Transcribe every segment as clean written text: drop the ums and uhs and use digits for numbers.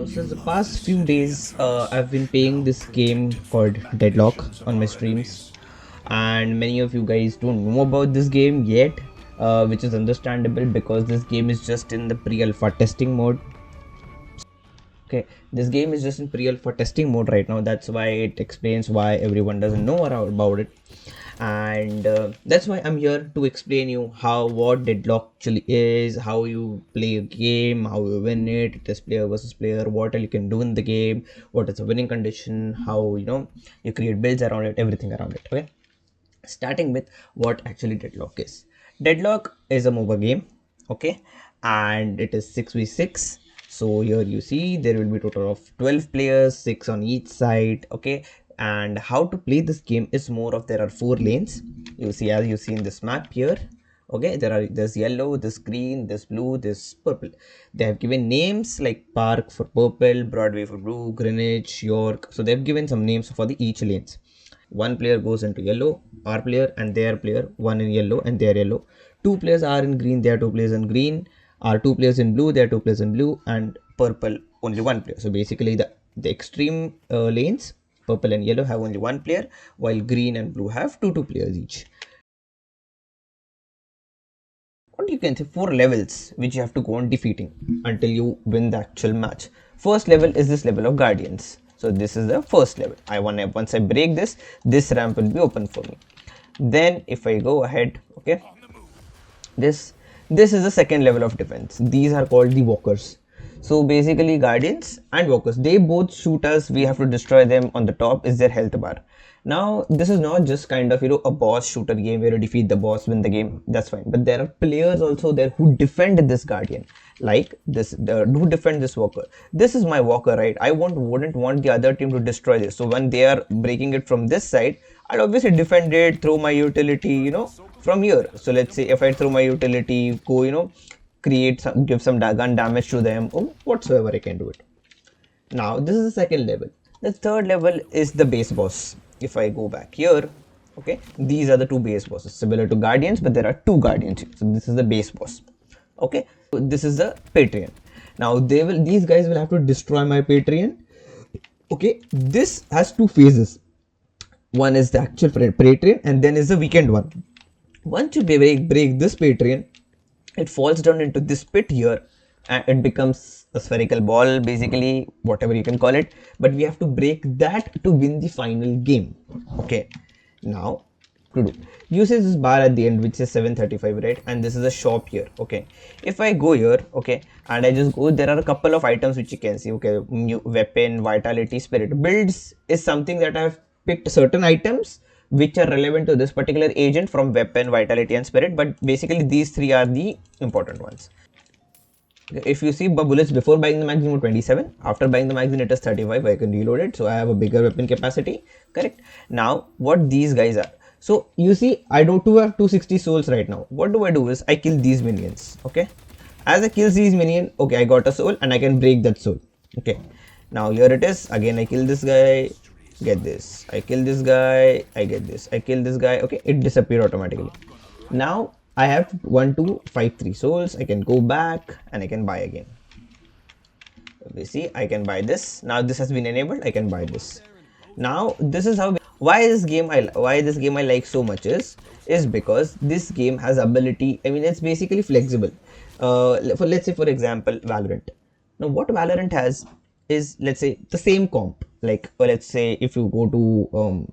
Since the past few days, I've been playing this game called Deadlock on my streams, and many of you guys don't know about this game yet, which is understandable because this game is just in the pre-alpha testing mode. Okay, this game is just in pre-alpha testing mode right now. That's why it explains why everyone doesn't know about it, and that's why I'm here to explain you what deadlock actually is, how you play a game, how you win it. It is player versus player, what all you can do in the game, what is the winning condition, how you create builds around it, everything around it. Okay, starting with what actually deadlock is. Deadlock is a MOBA game, okay, and it is 6v6. So here you see there will be a total of 12 players, 6 on each side. Okay, and how to play this game is more of there are 4 lanes. You see, as you see in this map here. Okay, there's yellow, this green, this blue, this purple. They have given names like Park for purple, Broadway for blue, Greenwich, York. So they've given some names for the each lanes. One player goes into yellow, our player and their player, one in yellow and their yellow. Two players are in green, there are two players in green. Are two players in blue, there are two players in blue, and purple only one player. So basically the extreme lanes, purple and yellow, have only one player, while green and blue have two players each. What you can say, 4 levels which you have to go on defeating until you win the actual match. First level is this level of guardians. So this is the first level. Once I break this ramp will be open for me. Then if I go ahead, okay, this is the second level of defense. These are called the walkers. So basically guardians and walkers, they both shoot us, we have to destroy them. On the top is their health bar. Now this is not just kind of a boss shooter game where you defeat the boss, win the game, that's fine, but there are players also there who defend this guardian, like who defend this walker. This is my walker, right? I wouldn't want the other team to destroy this, so when they are breaking it from this side, I'll obviously defend it, throw my utility from here. So let's say if I throw my utility, go give some gun damage to them, or whatsoever, I can do it. Now this is the second level. The third level is the base boss. If I go back here, okay, these are the 2 base bosses, similar to guardians, but there are 2 guardians here. So this is the base boss. Okay, so this is the Patreon. Now these guys will have to destroy my Patreon. Okay, this has 2 phases. One is the actual Patreon, and then is the weekend one. Once you break this Patreon, it falls down into this pit here, and it becomes a spherical ball, basically, whatever you can call it, but we have to break that to win the final game. Okay, now to do, you see this bar at the end which is 735, right? And this is a shop here. Okay, if I go here, okay, and I just go, there are a couple of items which you can see. Okay, new weapon, vitality, spirit. Builds is something that I have picked certain items which are relevant to this particular agent from weapon, vitality and spirit, but basically these 3 are the important ones. If you see bullets before buying the magazine were 27, after buying the magazine it is 35. I can reload it, so I have a bigger weapon capacity, correct? Now what these guys are, so you see I do have 260 souls right now. What do I do is I kill these minions. Okay, as I kill these minions, okay, I got a soul and I can break that soul. Okay, now here it is again, I kill this guy, get this, I kill this guy, I get this, I kill this guy. Okay, it disappeared automatically. Now I have 1 2 5 3 souls. I can go back and I can buy again. We see I can buy this. Now this has been enabled, I can buy this. Now this is how, why this game I like so much is because this game has ability. I mean, it's basically flexible. Let's say for example Valorant. Now what Valorant has is, let's say, the same comp, like, or let's say if you go to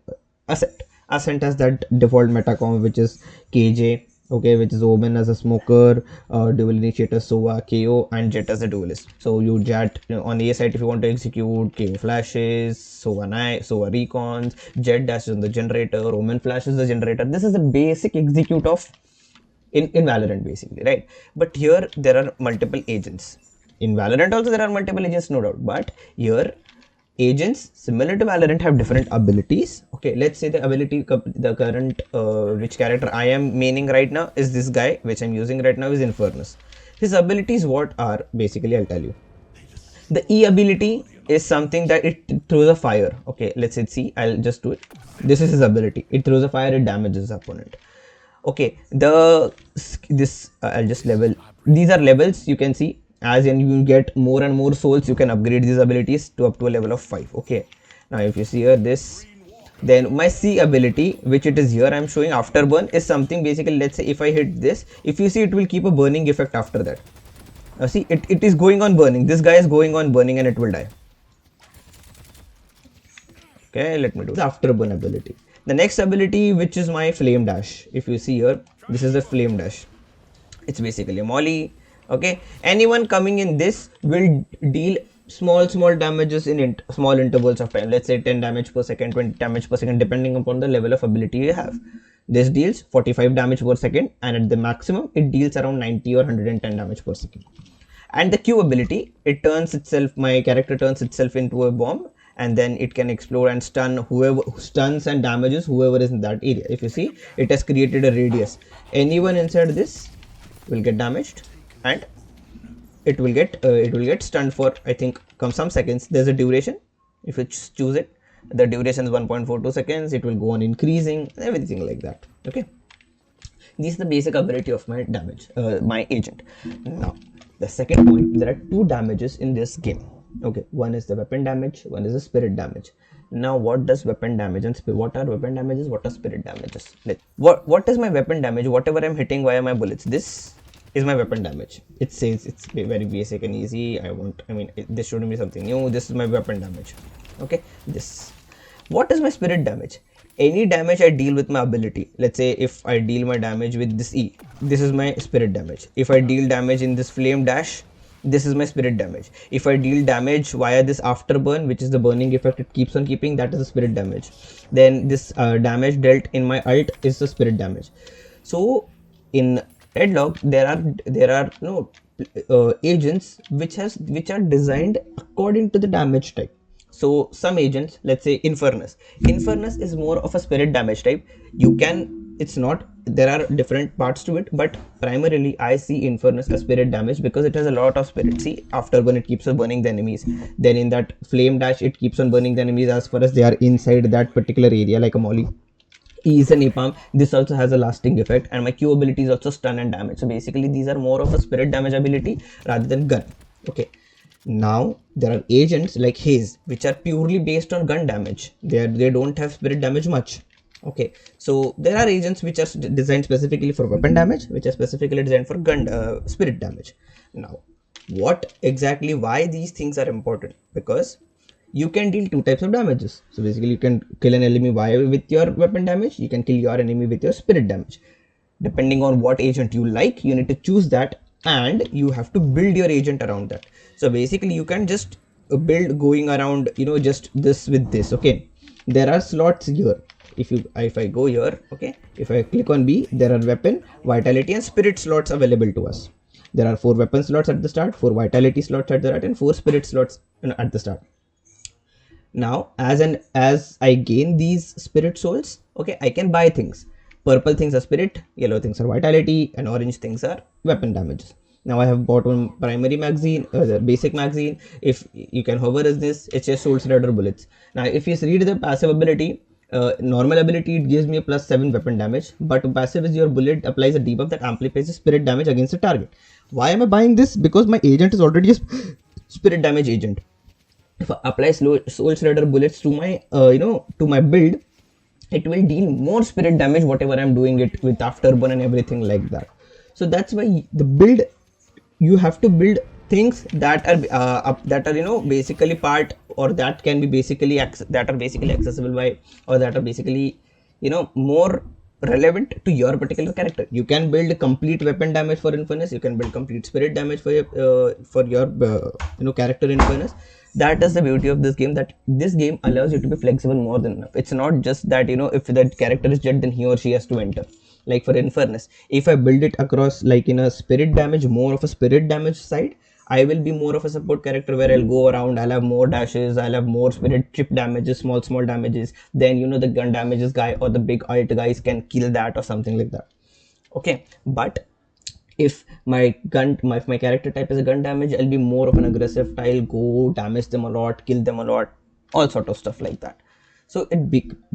Ascent has that default meta comp which is KJ, okay, which is Omen as a smoker, dual initiator Sova, KO, and Jet as a duelist. So you Jet on A side if you want to execute, KO flashes, Sova recons, Jet dashes on the generator, Omen flashes the generator. This is the basic execute of in Valorant basically, right? But here there are multiple agents. In Valorant also there are multiple agents, no doubt, but here agents similar to Valorant have different abilities. Okay, let's say the ability, the current which character I am maining right now is this guy, which I'm using right now is Infernus. His abilities what are, basically I'll tell you. The E ability is something that it throws a fire. Okay, let's see, I'll just do it. This is his ability, it throws a fire, it damages the opponent. Okay, I'll just level, these are levels, you can see. as in you get more and more souls, you can upgrade these abilities to up to a level of 5. Okay, now if you see here this, then my C ability, which it is here I'm showing after burn, is something basically, let's say if I hit this, if you see, it will keep a burning effect after that. Now see, it is going on burning, this guy is going on burning and it will die. Okay, let me do the after burn ability. The next ability, which is my flame dash, if you see here, this is the flame dash. It's basically a molly. Okay, anyone coming in this will deal small damages in small intervals of time. Let's say 10 damage per second, 20 damage per second, depending upon the level of ability you have. This deals 45 damage per second, and at the maximum it deals around 90 or 110 damage per second. And the Q ability, it turns itself, my character turns itself into a bomb, and then it can explode and stun whoever, stuns and damages whoever is in that area. If you see, it has created a radius. Anyone inside this will get damaged, and it will get stunned for, I think, some seconds. There's a duration. If you choose it, the duration is 1.42 seconds. It will go on increasing, everything like that. Okay, this is the basic ability of my damage, my agent. Now the second point, there are two damages in this game. Okay, one is the weapon damage, one is the spirit damage. Now what does weapon damage and what are weapon damages, what are spirit damages? What is my weapon damage? Whatever I'm hitting via my bullets, this is my weapon damage. It says it's very basic and easy. This shouldn't be something new. This is my weapon damage. Okay, this. What is my spirit damage? Any damage I deal with my ability. Let's say if I deal my damage with this E, this is my spirit damage. If I deal damage in this flame dash, this is my spirit damage. If I deal damage via this afterburn, which is the burning effect it keeps on keeping, that is the spirit damage. Then this damage dealt in my ult is the spirit damage. So in Deadlock, there are no agents which are designed according to the damage type. So some agents, let's say Infernus is more of a spirit damage type. There are different parts to it, but primarily I see Infernus as spirit damage because it has a lot of spirit. See, afterburn, it keeps on burning the enemies. Then in that flame dash, it keeps on burning the enemies as far as they are inside that particular area, like a molly. E is a napalm. This also has a lasting effect, and my Q ability is also stun and damage. So basically these are more of a spirit damage ability rather than gun. Okay, now there are agents like Haze, which are purely based on gun damage. They don't have spirit damage much. Okay, so there are agents which are designed specifically for weapon damage, which are specifically designed for gun spirit damage. Now why these things are important? Because you can deal two types of damages. So basically you can kill an enemy with your weapon damage, you can kill your enemy with your spirit damage. Depending on what agent you like, you need to choose that, and you have to build your agent around that. So basically you can just build going around, just this with this. Okay, there are slots here. If I go here, okay, if I click on B, there are weapon, vitality and spirit slots available to us. There are 4 weapon slots at the start, 4 vitality slots at the start, and 4 spirit slots at the start. Now as I gain these spirit souls, okay, I can buy things. Purple things are spirit, yellow things are vitality, and orange things are weapon damages. Now I have bought one primary magazine, the basic magazine. If you can hover as this, it's just soul shredder bullets. Now if you read the passive ability, normal ability, it gives me a +7 weapon damage, but passive is your bullet applies a debuff that amplifies the spirit damage against the target. Why am I buying this? Because my agent is already a spirit damage agent. If I apply soul shredder bullets to my to my build, it will deal more spirit damage whatever I'm doing it with afterburn and everything like that. So that's why the build, you have to build things that are basically part, or that can be basically accessible by, or that are basically more relevant to your particular character. You can build complete weapon damage for Infernus, you can build complete spirit damage for your character Infernus. That is the beauty of this game, that this game allows you to be flexible more than enough. It's not just that if that character is dead, then he or she has to enter. Like for Infernus, if I build it across like in a spirit damage, more of a spirit damage side, I will be more of a support character where I'll go around, I'll have more dashes, I'll have more spirit chip damages, small damages. Then the gun damages guy or the big ult guys can kill that or something like that. Okay, but if my character type is a gun damage, I'll be more of an aggressive style, go damage them a lot, kill them a lot, all sort of stuff like that. So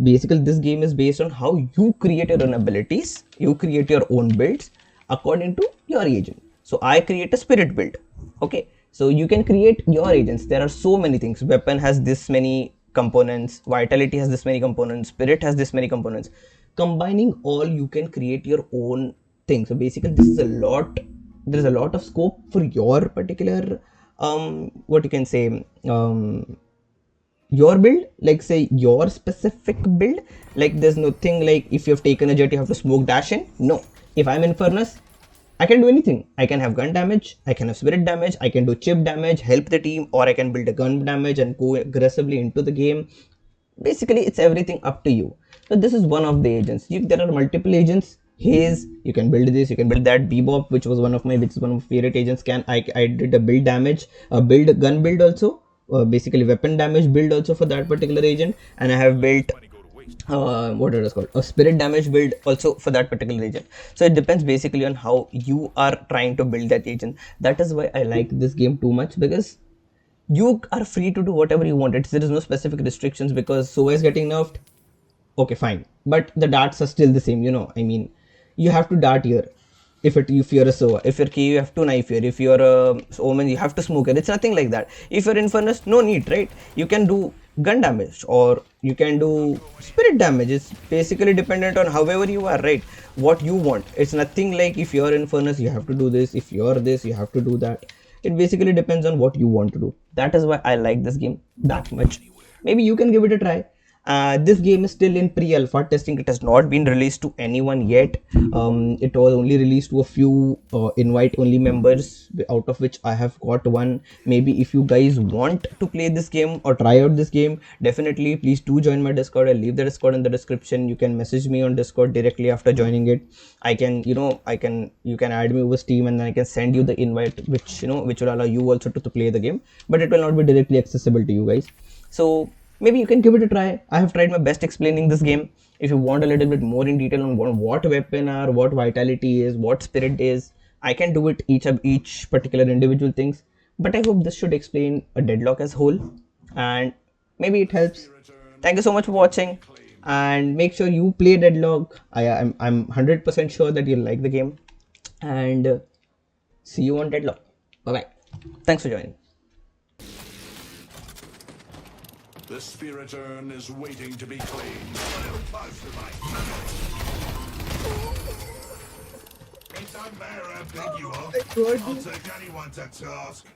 basically this game is based on how you create your own abilities, you create your own builds according to your agent. So I create a spirit build. Okay, so you can create your agents. There are so many things. Weapon has this many components, vitality has this many components, spirit has this many components. Combining all, you can create your own thing. So basically this is a lot, there's a lot of scope for your particular what you can say, your build, like say your specific build. Like there's nothing like if you have taken a jet you have to smoke dash in. No, if I'm in furnace, I can do anything. I can have gun damage, I can have spirit damage, I can do chip damage, help the team, or I can build a gun damage and go aggressively into the game. Basically it's everything up to you. So this is one of the agents. There are multiple agents. Haze, you can build this, you can build that. Bebop, which is one of my favorite agents, I did a build damage, a build gun build also, basically weapon damage build also for that particular agent. And I have built what it is called, a spirit damage build also for that particular agent. So it depends basically on how you are trying to build that agent. That is why I like this game too much, because you are free to do whatever you want. There is no specific restrictions, because Sova is getting nerfed, okay fine, but the darts are still the same, you know, I mean, you have to dart here. If you're a Sova, if you're K, you have to knife here. If you're a Omen, you have to smoke here. It's nothing like that. If you're Infernus, no need, right? You can do gun damage or you can do spirit damage. It's basically dependent on however you are, right? What you want. It's nothing like if you're Infernus, you have to do this. If you're this, you have to do that. It basically depends on what you want to do. That is why I like this game that much. Maybe you can give it a try. This game is still in pre-alpha testing. It has not been released to anyone yet. It was only released to a few invite-only members, out of which I have got one. Maybe if you guys want to play this game or try out this game, definitely please do join my Discord. I'll leave the Discord in the description. You can message me on Discord directly after joining it. I can, you can add me over Steam, and then I can send you the invite, which will allow you also to play the game, but it will not be directly accessible to you guys. So maybe you can give it a try. I have tried my best explaining this game. If you want a little bit more in detail on what weapon are, what vitality is, what spirit is, I can do it each particular individual things. But I hope this should explain a Deadlock as whole, and maybe it helps. Thank you so much for watching, and make sure you play Deadlock. I'm 100% sure that you'll like the game, and see you on Deadlock. Bye bye. Thanks for joining. The spirit urn is waiting to be claimed. It's unfair how big you are. I'll take anyone to task.